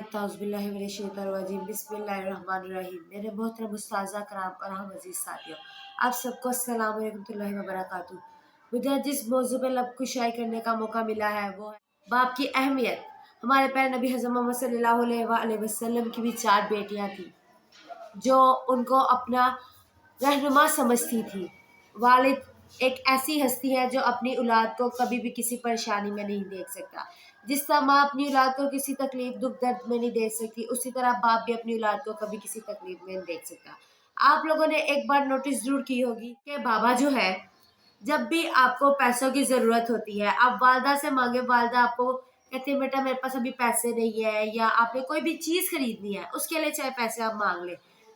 ताउज़ुबिल्लाहिमिनश्शैतानिर्रजीम बिस्मिल्लाहिर्रहमानिर्रहीम। मेरे मोहतरम उस्ताज़ा कराम और हम अज़ीज़ साथियों, आप सबको अस्सलाम वालेकुम रहमतुल्लाहि व बरकातुहू। मुझे जिस मौजू पे लब कुशाई करने का मौका मिला है वो है बाप की अहमियत। हमारे प्यारे नबी हज़रत मोहम्मद सल्लल्लाहु अलैहि वसल्लम की भी 4 बेटियां थी जो उनको अपना रहनुमा समझती थी। वालिद एक ऐसी हस्ती है जो अपनी औलाद को कभी भी किसी परेशानी में नहीं देख सकता। जिस तरह माँ अपनी औलाद को किसी तकलीफ दुख दर्द में नहीं देख सकती, उसी तरह बाप भी अपनी औलाद को कभी किसी तकलीफ में नहीं देख सकता। आप लोगों ने एक बार नोटिस जरूर की होगी कि बाबा जो है, जब भी आपको पैसों की जरूरत होती है, आप वालदा से मांगे, वालदा आपको कहती है बेटा मेरे पास अभी पैसे नहीं है, या आपने कोई भी चीज खरीदनी है उसके लिए चाहे पैसे आप मांग ले,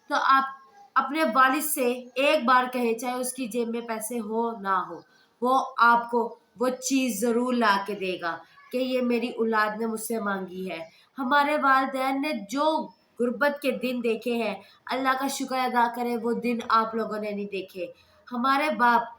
तो आप अपने वालिद से एक बार कहे, चाहे उसकी जेब में पैसे हो ना हो, वो आपको वो चीज जरूर ला के देगा कि ये मेरी औलाद ने मुझसे मांगी है। हमारे वालिदैन ने जो गुर्बत के दिन देखे हैं, अल्लाह का शुक्र अदा करें वो दिन आप लोगों ने नहीं देखे। हमारे बाप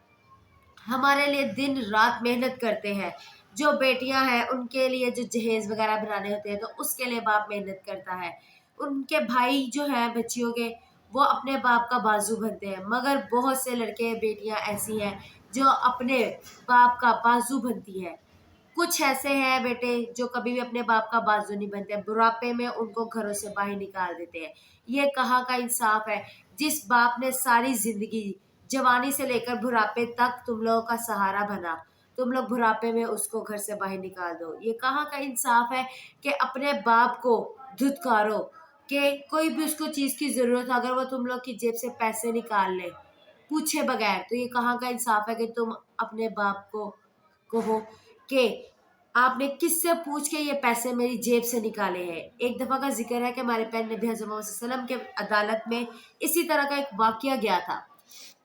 हमारे लिए दिन रात मेहनत करते हैं। जो बेटियां हैं उनके लिए जो जहेज वगैरह बनाने होते हैं तो उसके लिए बाप मेहनत करता है। उनके भाई जो हैं बच्चियों के, वो अपने बाप का बाजू बनते हैं, मगर बहुत से लड़के बेटियां ऐसी हैं जो अपने बाप का बाजू बनती हैं। कुछ ऐसे हैं बेटे जो कभी भी अपने बाप का बाजू नहीं बनते, बुढ़ापे में उनको घरों से बाहर निकाल देते हैं। ये कहाँ का इंसाफ है? जिस बाप ने सारी जिंदगी जवानी से लेकर बुढ़ापे तक तुम लोगों का सहारा बना, तुम लोग बुढ़ापे में उसको घर से बाहर निकाल दो। ये कहाँ का इंसाफ है कि अपने बाप को धुतकारो कि कोई भी उसको चीज की जरूरत है, अगर वो तुम लोग की जेब से पैसे निकाल ले पूछे बगैर, तो ये कहाँ का इंसाफ है कि तुम अपने बाप को कहो कि आपने किससे पूछ के ये पैसे मेरी जेब से निकाले हैं। एक दफा का जिक्र है कि हमारे प्यारे नबी हज़रत मोहम्मद सल्लल्लाहु अलैहि वसल्लम के अदालत में इसी तरह का एक वाकया गया था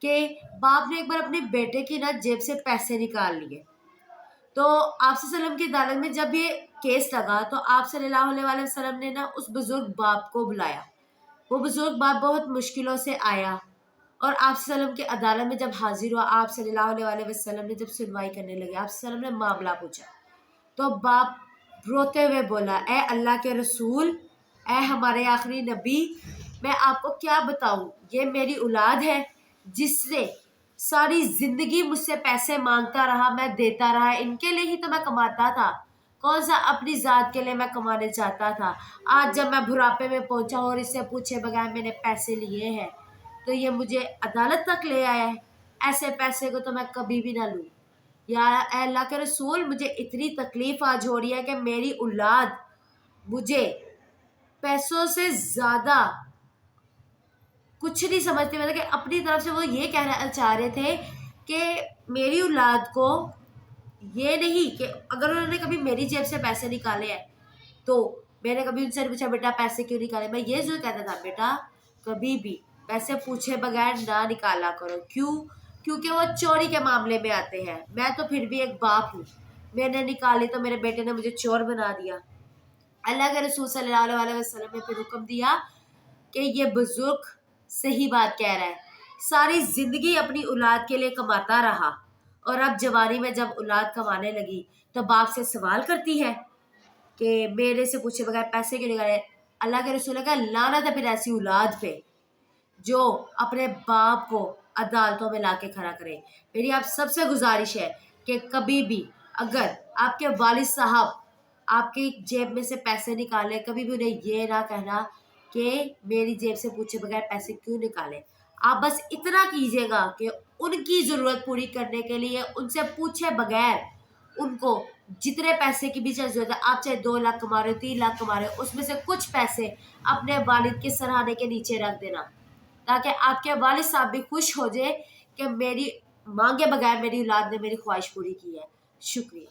कि बाप ने एक बार अपने बेटे की ना जेब से पैसे निकाल लिए। तो आप सल्लम की अदालत में जब ये केस लगा तो आप सल्लल्लाहु अलैहि वसल्लम ने ना उस बुजुर्ग बाप को बुलाया। वो बुजुर्ग बाप बहुत मुश्किलों से आया और आप सल्लम की अदालत में जब हाजिर हुआ, आप सल्लल्लाहु अलैहि वसल्लम ने जब सुनवाई करने लगे, आप सल्लम ने मामला पूछा, तो बाप रोते हुए बोला, ए अल्लाह के रसूल, ए हमारे आखिरी नबी, मैं आपको क्या बताऊं, ये मेरी औलाद है जिससे सारी जिंदगी मुझसे पैसे मांगता रहा, मैं देता रहा, इनके लिए ही तो मैं कमाता था, कौन सा अपनी जात के लिए मैं कमाने चाहता था। आज जब मैं बुढ़ापे में पहुंचा और इससे पूछे बगैर मैंने पैसे लिए हैं तो ये मुझे अदालत तक ले आया है। ऐसे पैसे को तो मैं कभी भी ना लूं। या अल्लाह के रसूल, मुझे इतनी तकलीफ आज हो रही है कि मेरी औलाद मुझे पैसों से ज्यादा कुछ नहीं समझते। मतलब कि अपनी तरफ से वो ये कहना चाह रहे थे कि मेरी औलाद को ये नहीं कि अगर उन्होंने कभी मेरी जेब से पैसे निकाले हैं तो मैंने कभी उनसे पूछा बेटा पैसे क्यों निकाले, मैं ये जरूर कहता था बेटा कभी भी पैसे पूछे बगैर ना निकाला करो। क्यों? क्योंकि वो चोरी के मामले में आते हैं। मैं तो फिर भी एक बाप हूँ, मैंने निकाली तो मेरे बेटे ने मुझे चोर बना दिया। अल्लाह के रसूल सल्लल्लाहु अलैहि वसल्लम ने फिर हुक्म दिया कि ये बुजुर्ग सही बात कह रहा है, सारी जिंदगी अपनी औलाद के लिए कमाता रहा और अब जवानी में जब औलाद कमाने लगी तो बाप से सवाल करती है कि मेरे से पूछे बगैर पैसे क्यों निकाले। अल्लाह के रसूल का लानत है फिर ऐसी औलाद पे जो अपने बाप को अदालतों में लाके खड़ा करे। मेरी आप सबसे गुजारिश है कि कभी भी अगर आपके वालिद साहब आपकी जेब में से पैसे निकाले, कभी भी उन्हें ये ना कहना कि मेरी जेब से पूछे बगैर पैसे क्यों निकाले। आप बस इतना कीजिएगा कि उनकी ज़रूरत पूरी करने के लिए उनसे पूछे बगैर उनको जितने पैसे की भी जरूरत है, आप चाहे 2 लाख कमा रहे हो, 3 लाख कमा रहे हो, उसमें से कुछ पैसे अपने वालिद के सराहने के नीचे रख देना, ताकि आपके वालिद साहब भी खुश हो जाए कि मेरी मांगे बगैर मेरी औलाद ने मेरी ख्वाहिश पूरी की है। शुक्रिया।